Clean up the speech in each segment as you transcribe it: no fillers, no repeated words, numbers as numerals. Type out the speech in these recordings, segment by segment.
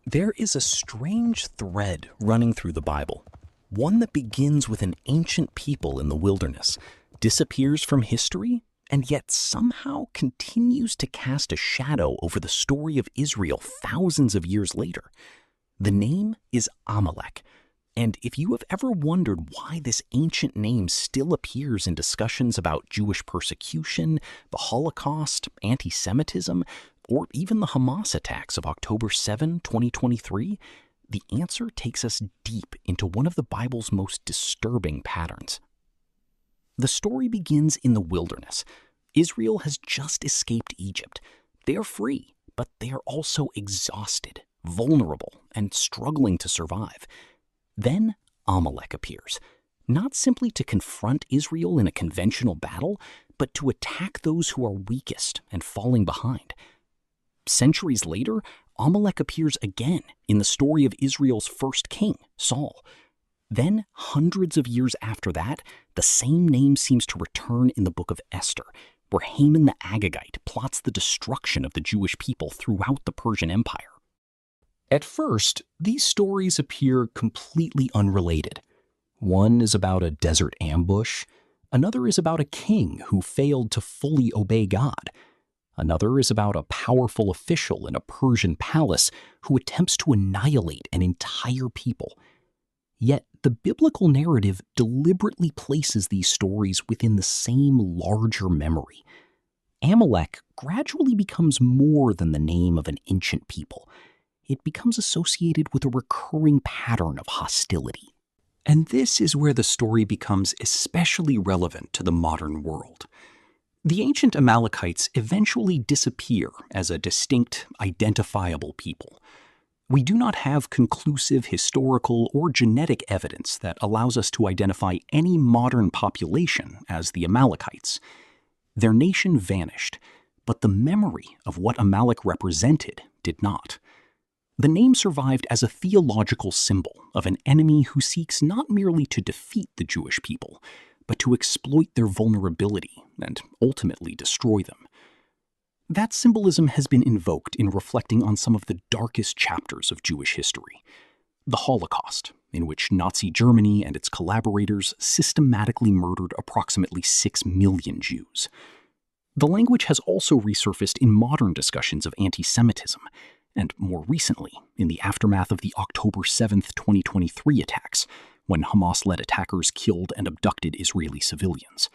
There is a strange thread running through the Bible, one that begins with an ancient people in the wilderness, disappears from history, and yet somehow continues to cast a shadow over the story of Israel thousands of years later. The name is Amalek, and if you have ever wondered why this ancient name still appears in discussions about Jewish persecution, the Holocaust, antisemitism, or even the Hamas attacks of October 7, 2023, the answer takes us deep into one of the Bible's most disturbing patterns. The story begins in the wilderness. Israel has just escaped Egypt. They are free, but they are also exhausted, vulnerable, and struggling to survive. Then Amalek appears, not simply to confront Israel in a conventional battle, but to attack those who are weakest and falling behind. Centuries later, Amalek appears again in the story of Israel's first king, Saul. Then, hundreds of years after that, the same name seems to return in the Book of Esther, where Haman the Agagite plots the destruction of the Jewish people throughout the Persian Empire. At first, these stories appear completely unrelated. One is about a desert ambush, another is about a king who failed to fully obey God. Another is about a powerful official in a Persian palace who attempts to annihilate an entire people. Yet the biblical narrative deliberately places these stories within the same larger memory. Amalek gradually becomes more than the name of an ancient people. It becomes associated with a recurring pattern of hostility. And this is where the story becomes especially relevant to the modern world. The ancient Amalekites eventually disappear as a distinct, identifiable people. We do not have conclusive historical or genetic evidence that allows us to identify any modern population as the Amalekites. Their nation vanished, but the memory of what Amalek represented did not. The name survived as a theological symbol of an enemy who seeks not merely to defeat the Jewish people, but to exploit their vulnerability and ultimately destroy them. That symbolism has been invoked in reflecting on some of the darkest chapters of Jewish history. The Holocaust, in which Nazi Germany and its collaborators systematically murdered approximately 6 million Jews. The language has also resurfaced in modern discussions of antisemitism, and more recently, in the aftermath of the October 7, 2023 attacks, when Hamas-led attackers killed and abducted Israeli civilians.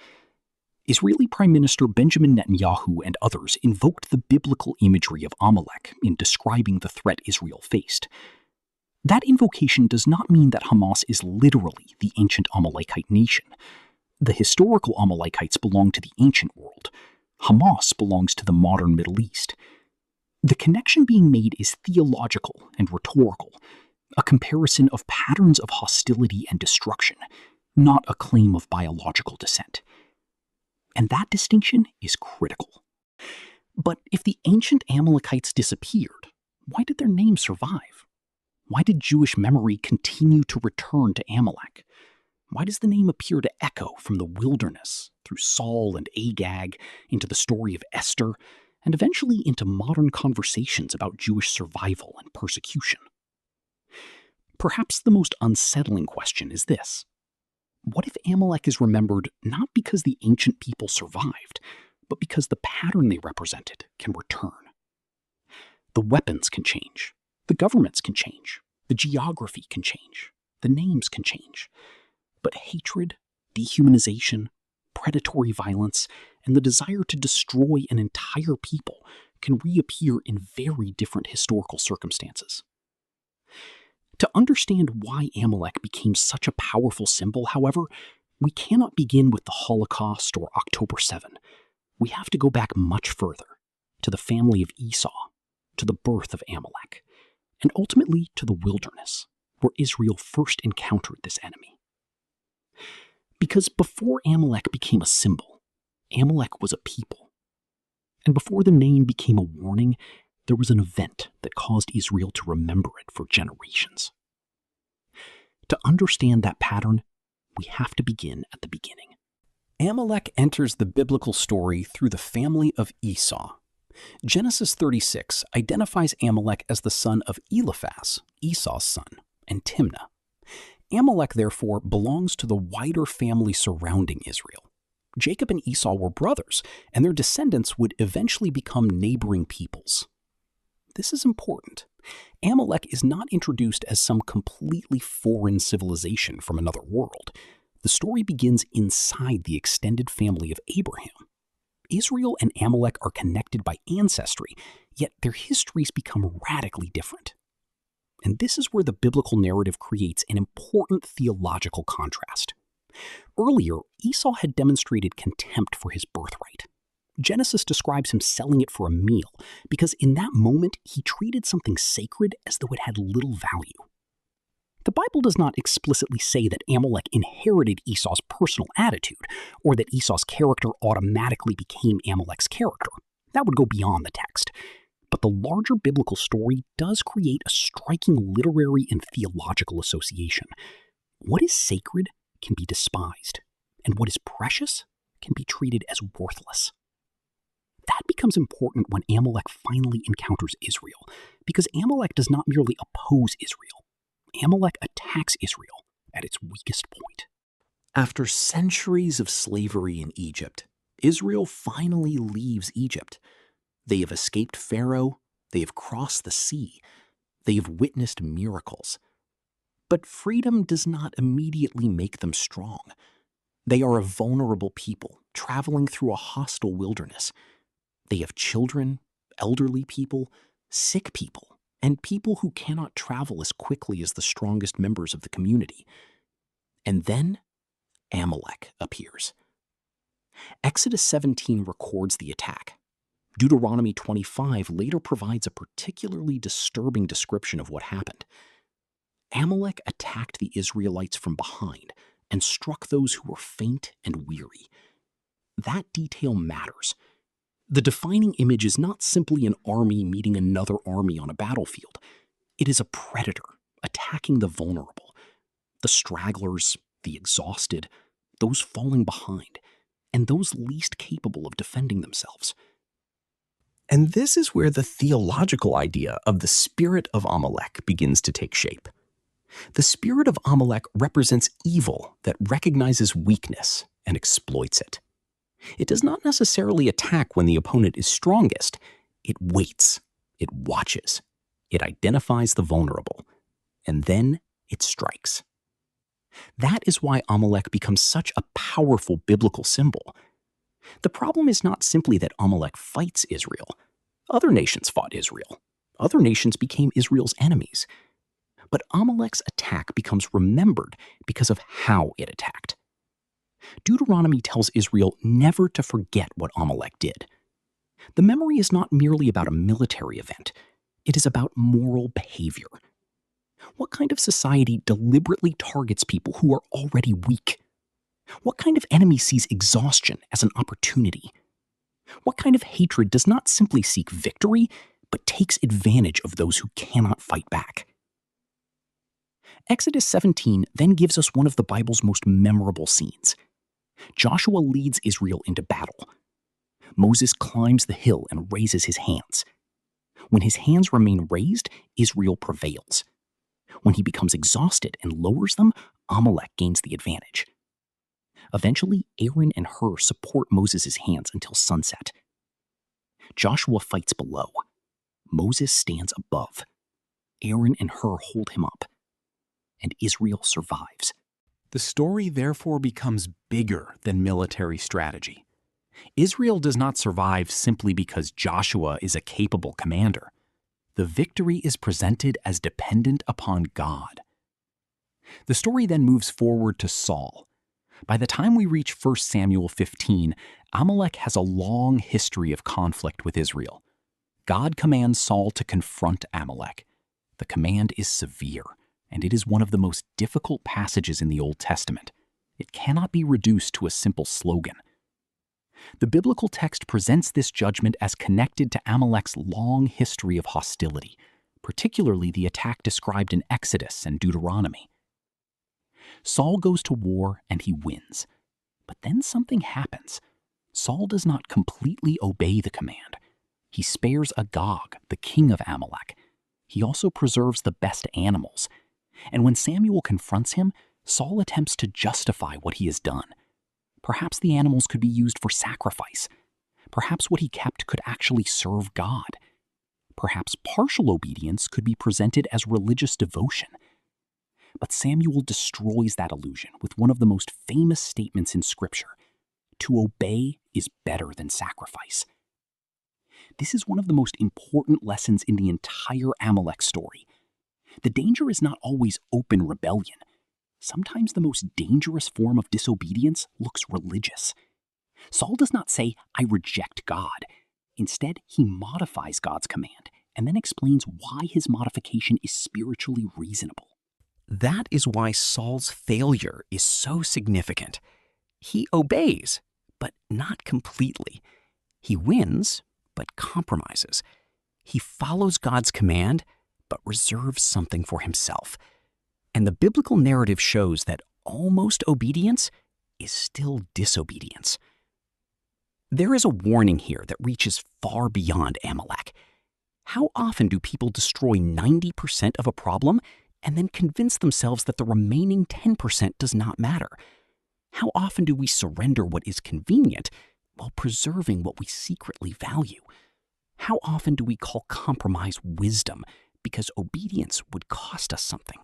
Israeli Prime Minister Benjamin Netanyahu and others invoked the biblical imagery of Amalek in describing the threat Israel faced. That invocation does not mean that Hamas is literally the ancient Amalekite nation. The historical Amalekites belong to the ancient world. Hamas belongs to the modern Middle East. The connection being made is theological and rhetorical, a comparison of patterns of hostility and destruction, not a claim of biological descent. And that distinction is critical. But if the ancient Amalekites disappeared, why did their name survive? Why did Jewish memory continue to return to Amalek? Why does the name appear to echo from the wilderness, through Saul and Agag, into the story of Esther, and eventually into modern conversations about Jewish survival and persecution? Perhaps the most unsettling question is this: what if Amalek is remembered not because the ancient people survived, but because the pattern they represented can return? The weapons can change, the governments can change, the geography can change, the names can change, but hatred, dehumanization, predatory violence, and the desire to destroy an entire people can reappear in very different historical circumstances. To understand why Amalek became such a powerful symbol, however, we cannot begin with the Holocaust or October 7. We have to go back much further, to the family of Esau, to the birth of Amalek, and ultimately to the wilderness, where Israel first encountered this enemy. Because before Amalek became a symbol, Amalek was a people. And before the name became a warning, there was an event that caused Israel to remember it for generations. To understand that pattern, we have to begin at the beginning. Amalek enters the biblical story through the family of Esau. Genesis 36 identifies Amalek as the son of Eliphaz, Esau's son, and Timnah. Amalek, therefore, belongs to the wider family surrounding Israel. Jacob and Esau were brothers, and their descendants would eventually become neighboring peoples. This is important. Amalek is not introduced as some completely foreign civilization from another world. The story begins inside the extended family of Abraham. Israel and Amalek are connected by ancestry, yet their histories become radically different. And this is where the biblical narrative creates an important theological contrast. Earlier, Esau had demonstrated contempt for his birthright. Genesis describes him selling it for a meal because in that moment he treated something sacred as though it had little value. The Bible does not explicitly say that Amalek inherited Esau's personal attitude or that Esau's character automatically became Amalek's character. That would go beyond the text. But the larger biblical story does create a striking literary and theological association. What is sacred can be despised, and what is precious can be treated as worthless. That becomes important when Amalek finally encounters Israel, because Amalek does not merely oppose Israel. Amalek attacks Israel at its weakest point. After centuries of slavery in Egypt, Israel finally leaves Egypt. They have escaped Pharaoh, they have crossed the sea, they have witnessed miracles. But freedom does not immediately make them strong. They are a vulnerable people traveling through a hostile wilderness. They have children, elderly people, sick people, and people who cannot travel as quickly as the strongest members of the community. And then Amalek appears. Exodus 17 records the attack. Deuteronomy 25 later provides a particularly disturbing description of what happened. Amalek attacked the Israelites from behind and struck those who were faint and weary. That detail matters. The defining image is not simply an army meeting another army on a battlefield. It is a predator attacking the vulnerable, the stragglers, the exhausted, those falling behind, and those least capable of defending themselves. And this is where the theological idea of the spirit of Amalek begins to take shape. The spirit of Amalek represents evil that recognizes weakness and exploits it. It does not necessarily attack when the opponent is strongest. It waits, it watches, it identifies the vulnerable, and then it strikes. That is why Amalek becomes such a powerful biblical symbol. The problem is not simply that Amalek fights Israel. Other nations fought Israel. Other nations became Israel's enemies. But Amalek's attack becomes remembered because of how it attacked. Deuteronomy tells Israel never to forget what Amalek did. The memory is not merely about a military event. It is about moral behavior. What kind of society deliberately targets people who are already weak? What kind of enemy sees exhaustion as an opportunity? What kind of hatred does not simply seek victory, but takes advantage of those who cannot fight back? Exodus 17 then gives us one of the Bible's most memorable scenes. Joshua leads Israel into battle. Moses climbs the hill and raises his hands. When his hands remain raised, Israel prevails. When he becomes exhausted and lowers them, Amalek gains the advantage. Eventually, Aaron and Hur support Moses' hands until sunset. Joshua fights below. Moses stands above. Aaron and Hur hold him up. And Israel survives. The story therefore becomes bigger than military strategy. Israel does not survive simply because Joshua is a capable commander. The victory is presented as dependent upon God. The story then moves forward to Saul. By the time we reach 1 Samuel 15, Amalek has a long history of conflict with Israel. God commands Saul to confront Amalek. The command is severe, and it is one of the most difficult passages in the Old Testament. It cannot be reduced to a simple slogan. The biblical text presents this judgment as connected to Amalek's long history of hostility, particularly the attack described in Exodus and Deuteronomy. Saul goes to war and he wins. But then something happens. Saul does not completely obey the command. He spares Agag, the king of Amalek. He also preserves the best animals. And when Samuel confronts him, Saul attempts to justify what he has done. Perhaps the animals could be used for sacrifice. Perhaps what he kept could actually serve God. Perhaps partial obedience could be presented as religious devotion. But Samuel destroys that illusion with one of the most famous statements in Scripture: to obey is better than sacrifice. This is one of the most important lessons in the entire Amalek story. The danger is not always open rebellion. Sometimes the most dangerous form of disobedience looks religious. Saul does not say, "I reject God." Instead, he modifies God's command and then explains why his modification is spiritually reasonable. That is why Saul's failure is so significant. He obeys, but not completely. He wins, but compromises. He follows God's command, but reserves something for himself. And the biblical narrative shows that almost obedience is still disobedience. There is a warning here that reaches far beyond Amalek. How often do people destroy 90% of a problem and then convince themselves that the remaining 10% does not matter? How often do we surrender what is convenient while preserving what we secretly value? How often do we call compromise wisdom because obedience would cost us something?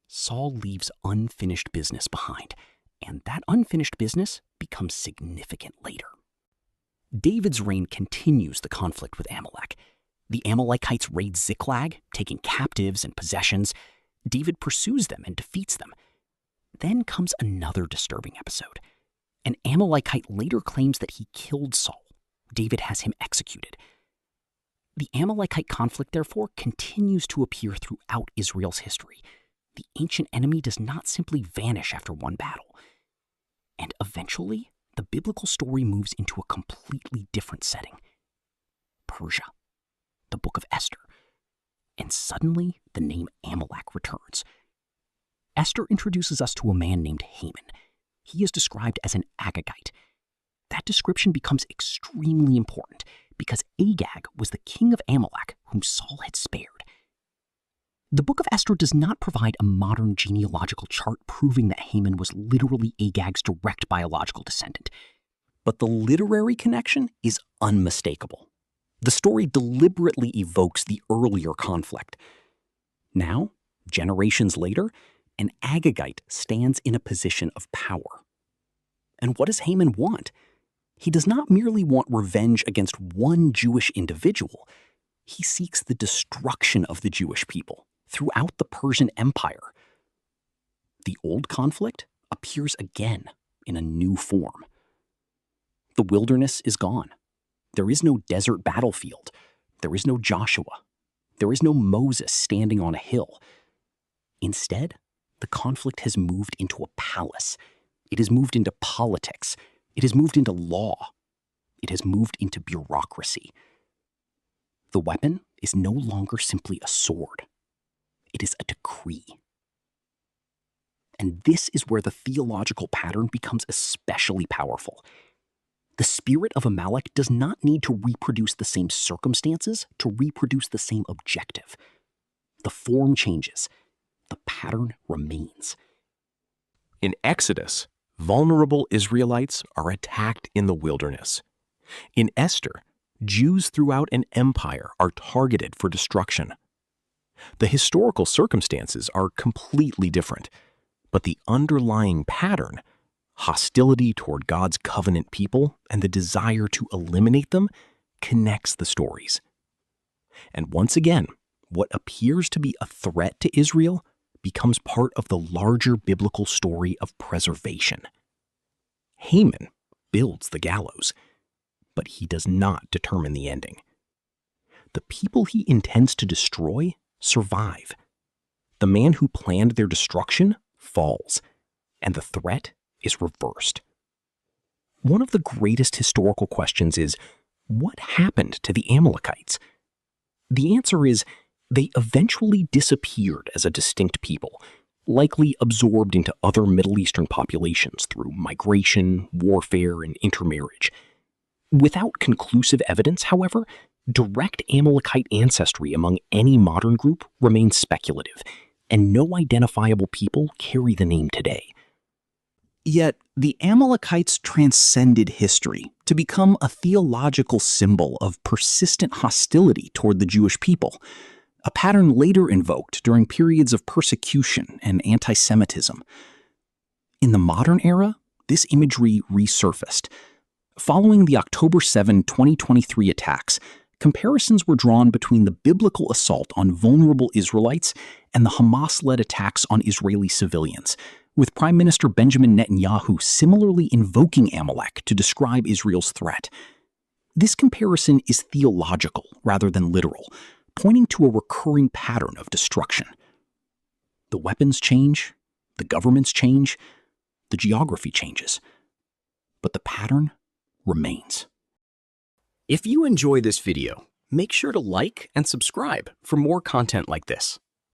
Saul leaves unfinished business behind, and that unfinished business becomes significant later. David's reign continues the conflict with Amalek. The Amalekites raid Ziklag, taking captives and possessions. David pursues them and defeats them. Then comes another disturbing episode. An Amalekite later claims that he killed Saul. David has him executed. The Amalekite conflict, therefore, continues to appear throughout Israel's history. The ancient enemy does not simply vanish after one battle. And eventually, the biblical story moves into a completely different setting. Persia, the Book of Esther. And suddenly, the name Amalek returns. Esther introduces us to a man named Haman. He is described as an Agagite. That description becomes extremely important because Agag was the king of Amalek whom Saul had spared. The Book of Esther does not provide a modern genealogical chart proving that Haman was literally Agag's direct biological descendant. But the literary connection is unmistakable. The story deliberately evokes the earlier conflict. Now, generations later, an Agagite stands in a position of power. And what does Haman want? He does not merely want revenge against one Jewish individual. He seeks the destruction of the Jewish people throughout the Persian Empire. The old conflict appears again in a new form. The wilderness is gone. There is no desert battlefield. There is no Joshua. There is no Moses standing on a hill. Instead, the conflict has moved into a palace. It has moved into politics. It has moved into law. It has moved into bureaucracy. The weapon is no longer simply a sword. It is a decree. And this is where the theological pattern becomes especially powerful. The spirit of Amalek does not need to reproduce the same circumstances to reproduce the same objective. The form changes. The pattern remains. In Exodus, vulnerable Israelites are attacked in the wilderness. In Esther, Jews throughout an empire are targeted for destruction. The historical circumstances are completely different, but the underlying pattern, hostility toward God's covenant people and the desire to eliminate them, connects the stories. And once again, what appears to be a threat to Israel becomes part of the larger biblical story of preservation. Haman builds the gallows, but he does not determine the ending. The people he intends to destroy survive. The man who planned their destruction falls, and the threat is reversed. One of the greatest historical questions is, what happened to the Amalekites? The answer is, they eventually disappeared as a distinct people, likely absorbed into other Middle Eastern populations through migration, warfare, and intermarriage. Without conclusive evidence, however, direct Amalekite ancestry among any modern group remains speculative, and no identifiable people carry the name today. Yet, the Amalekites transcended history to become a theological symbol of persistent hostility toward the Jewish people, a pattern later invoked during periods of persecution and antisemitism. In the modern era, this imagery resurfaced. Following the October 7, 2023 attacks, comparisons were drawn between the biblical assault on vulnerable Israelites and the Hamas-led attacks on Israeli civilians, with Prime Minister Benjamin Netanyahu similarly invoking Amalek to describe Israel's threat. This comparison is theological rather than literal, pointing to a recurring pattern of destruction. The weapons change, the governments change, the geography changes, but the pattern remains. If you enjoy this video, make sure to like and subscribe for more content like this.